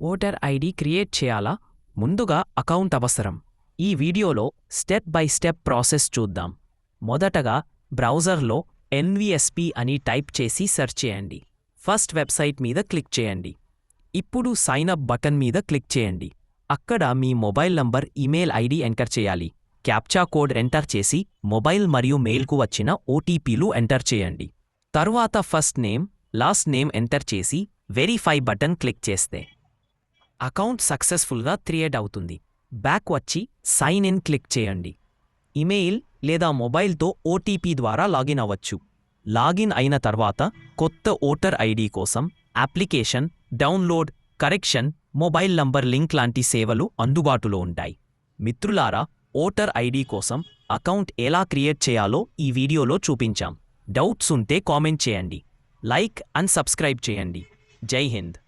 Voter ID create చేయాలా? ముందుగా account అవసరం. ఈ వీడియోలో స్టెప్ బై స్టెప్ ప్రాసెస్ చూద్దాం. మొదటగా బ్రౌజర్లో ఎన్విఎస్పి అని టైప్ చేసి సెర్చ్ చేయండి. ఫస్ట్ వెబ్సైట్ మీద క్లిక్ చేయండి. ఇప్పుడు సైన్ అప్ బటన్ మీద క్లిక్ చేయండి. అక్కడ మీ mobile number, email ID enter చేయాలి. క్యాప్చా కోడ్ ఎంటర్ చేసి మొబైల్ మరియు మెయిల్కు వచ్చిన ఓటీపీలు ఎంటర్ చేయండి. తరువాత first name, last name enter చేసి వెరిఫై బటన్ క్లిక్ చేస్తే అకౌంట్ సక్సెస్ఫుల్గా క్రియేట్ అవుతుంది. బ్యాక్ వచ్చి సైన్ ఇన్ క్లిక్ చేయండి. ఇమెయిల్ లేదా మొబైల్తో ఓటీపీ ద్వారా లాగిన్ అవ్వచ్చు. లాగిన్ అయిన తర్వాత కొత్త ఓటర్ ఐడి కోసం application, download, correction, mobile number link లాంటి సేవలు అందుబాటులో ఉంటాయి. మిత్రులారా, ఓటర్ ఐడి కోసం అకౌంట్ ఎలా క్రియేట్ చేయాలో ఈ వీడియోలో చూపించాం. డౌట్స్ ఉంటే కామెంట్ చేయండి. లైక్ అండ్ సబ్స్క్రైబ్ చేయండి. జై హింద్.